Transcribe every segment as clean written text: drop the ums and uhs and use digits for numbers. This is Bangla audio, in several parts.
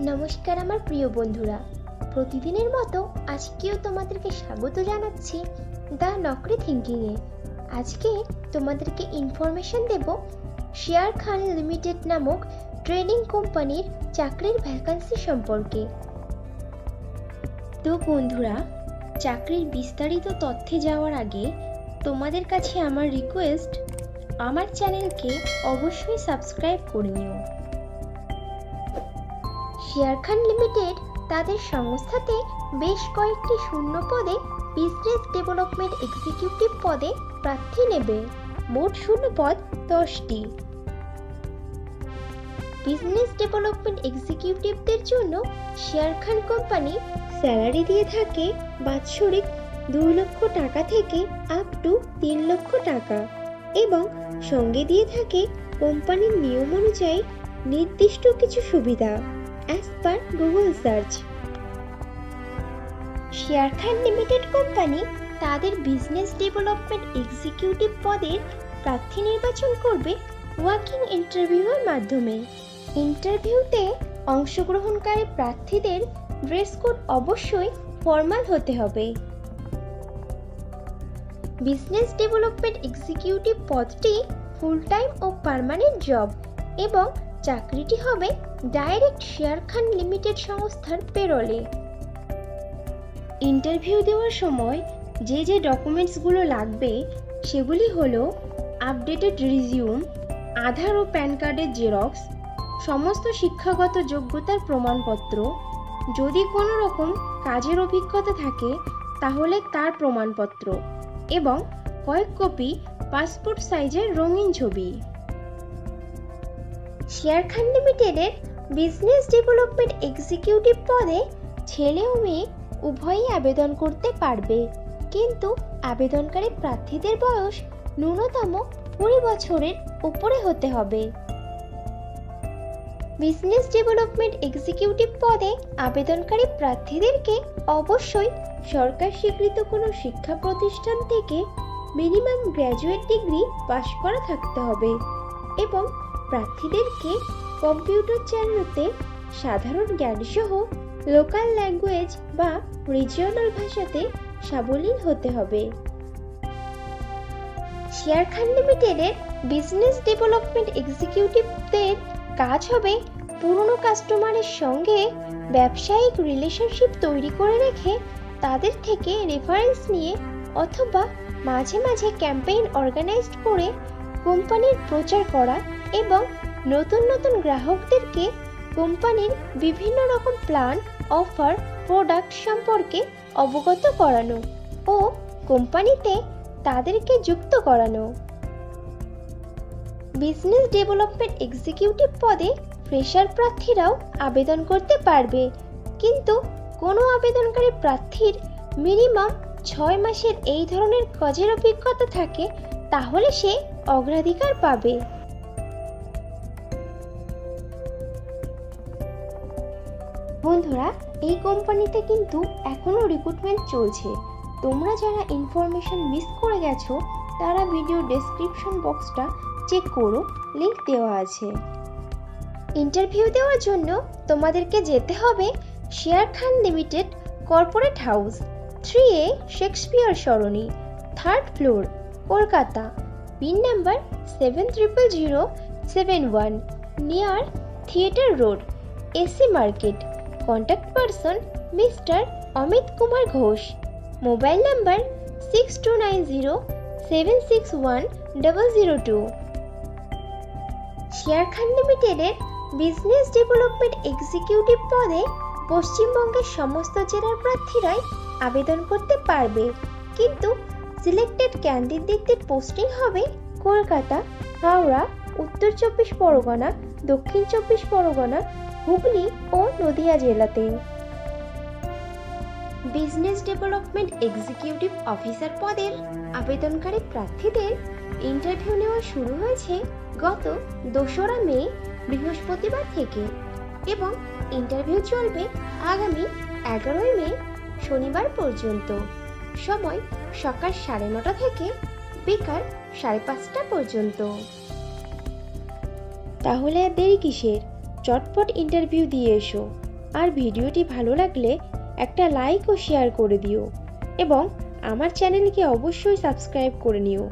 নমস্কার আমার প্রিয় বন্ধুরা, প্রতিদিনের মতো আজকেও তোমাদেরকে স্বাগত জানাচ্ছি দ্য নকরি থিঙ্কিংয়ে। আজকে তোমাদেরকে ইনফরমেশন দেব শেয়ার খান লিমিটেড নামক ট্রেডিং কোম্পানির চাকরির ভ্যাকান্সি সম্পর্কে। তো বন্ধুরা, চাকরির বিস্তারিত তথ্যে যাওয়ার আগে তোমাদের কাছে আমার রিকোয়েস্ট, আমার চ্যানেলকে অবশ্যই সাবস্ক্রাইব করে নিও। শেয়ার খান লিমিটেড তাদের সংস্থাতে বেশ কয়েকটি শূন্য পদে বিজনেস ডেভেলপমেন্ট এক্সিকিউটিভ পদে প্রার্থী নেবে। মোট শূন্য পদ 10টি। বিজনেস ডেভেলপমেন্ট এক্সিকিউটিভদের জন্য শেয়ার খান কোম্পানি স্যালারি দিয়ে থাকে বাৎসরিক 2 লক্ষ টাকা থেকে আপ টু 3 লক্ষ টাকা এবং সঙ্গে দিয়ে থাকে কোম্পানির নিয়ম অনুযায়ী নির্দিষ্ট কিছু সুবিধা as per Google সার্চ। শেয়ার খান লিমিটেড কোম্পানি তাদের বিজনেস ডেভেলপমেন্ট এক্সিকিউটিভ পদের প্রার্থী নির্বাচন করবে ওয়াকিং ইন্টারভিউয়ের মাধ্যমে। ইন্টারভিউতে অংশগ্রহণকারী প্রার্থীদের ড্রেস কোড অবশ্যই ফর্মাল হতে হবে। বিজনেস ডেভেলপমেন্ট এক্সিকিউটিভ পদটি ফুল টাইম ও পার্মানেন্ট জব এবং চাকরিটি হবে ডাইরেক্ট শেয়ার খান লিমিটেড সংস্থার পেরোলে। ইন্টারভিউ দেওয়ার সময় যে ডকুমেন্টসগুলো লাগবে সেগুলি হলো আপডেটেড রিজিউম, আধার ও প্যান কার্ডের জেরক্স, সমস্ত শিক্ষাগত যোগ্যতার প্রমাণপত্র, যদি কোনো রকম কাজের অভিজ্ঞতা থাকে তাহলে তার প্রমাণপত্র এবং কয়েক কপি পাসপোর্ট সাইজের রঙিন ছবি। শেয়ার খান লিমিটেডের বিজনেস ডেভেলপমেন্ট এক্সিকিউটিভ পদে ছেলে ও মেয়ে উভয়ই আবেদন করতে পারবে, কিন্তু আবেদনকারী প্রার্থীদের বয়স ন্যূনতম 20 বছরের উপরে হতে হবে। বিজনেস ডেভেলপমেন্ট এক্সিকিউটিভ পদে আবেদনকারী প্রার্থীদেরকে অবশ্যই সরকার স্বীকৃত কোনো শিক্ষা প্রতিষ্ঠান থেকে মিনিমাম গ্র্যাজুয়েট ডিগ্রি পাশ করা থাকতে হবে এবং প্রার্থীদেরকে কম্পিউটার চালানোতে সাধারণ জ্ঞান সহ লোকাল ল্যাঙ্গুয়েজ বা রিজিওনাল ভাষাতে সাবলীল হতে হবে। শেয়ার খান লিমিটেডের বিজনেস ডেভেলপমেন্ট এক্সিকিউটিভদের কাজ হবে পুরনো কাস্টমারের সঙ্গে ব্যবসায়িক রিলেশনশিপ তৈরি করে রেখে তাদের থেকে রেফারেন্স নিয়ে অথবা মাঝে মাঝে ক্যাম্পেইন অর্গানাইজ করে কোম্পানির প্রচার করা এবং নতুন নতুন গ্রাহকদেরকে কোম্পানির বিভিন্ন রকম প্ল্যান, অফার, প্রোডাক্ট সম্পর্কে অবগত করানো ও কোম্পানিতে তাদেরকে যুক্ত করানো। বিজনেস ডেভেলপমেন্ট এক্সিকিউটিভ পদে ফ্রেশার প্রার্থীরাও আবেদন করতে পারবে, কিন্তু কোনো আবেদনকারী প্রার্থীর মিনিমাম 6 মাসের এই ধরনের কাজের অভিজ্ঞতা থাকে তাহলে সে অগ্রাধিকার পাবে। বন্ধুরা, এই কোম্পানিতে কিন্তু এখনো রিক্রুটমেন্ট চলছে। তোমরা যারা ইনফরমেশন মিস করে গেছো তারা ভিডিও ডেসক্রিপশন বক্সটা চেক করো, লিংক দেওয়া আছে। ইন্টারভিউ দেওয়ার জন্য তোমাদেরকে যেতে হবে Sharekhan limited corporate house, 3A Shakespeare Sarani, 3rd floor, Kolkata, pin number 700071, near theatre road, AC market. Contact person mister Amit Kumar Ghosh. Mobile number 6290761002। Sharekhan লিমিটেডের বিজনেস ডেভেলপমেন্ট এক্সিকিউটিভ পদে পশ্চিমবঙ্গের সমস্ত জেলার প্রার্থীরাই আবেদন করতে পারবে, কিন্তু সিলেক্টেড ক্যান্ডিডেটদের পোস্টিং হবে কলকাতা, হাওড়া, উত্তর 24 পরগনা, দক্ষিণ 24 পরগনা, হুগলি ও নদিয়া জেলাতে। বিজনেস ডেভেলপমেন্ট এক্সিকিউটিভ অফিসার পদের আবেদনকারী প্রার্থীদের ইন্টারভিউ নেওয়া শুরু হয়েছে গত 2রা মে বৃহস্পতিবার থেকে এবং ইন্টারভিউ চলবে আগামী 11ই মে শনিবার পর্যন্ত। সময় সকাল 9:30 থেকে বিকাল 5:30 পর্যন্ত। তাহলে আর দেরি কিসের? চটপট ইন্টারভিউ দিয়ে এসো। আর ভিডিওটি ভালো লাগলে একটা লাইক ও শেয়ার করে দিও এবং আমার চ্যানেলকে অবশ্যই সাবস্ক্রাইব করে নিও।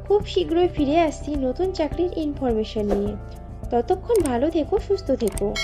খুব শীঘ্রই ফিরে আসছি নতুন চাকরির ইনফরমেশন নিয়ে। ততক্ষণ ভালো থেকো, সুস্থ থেকো।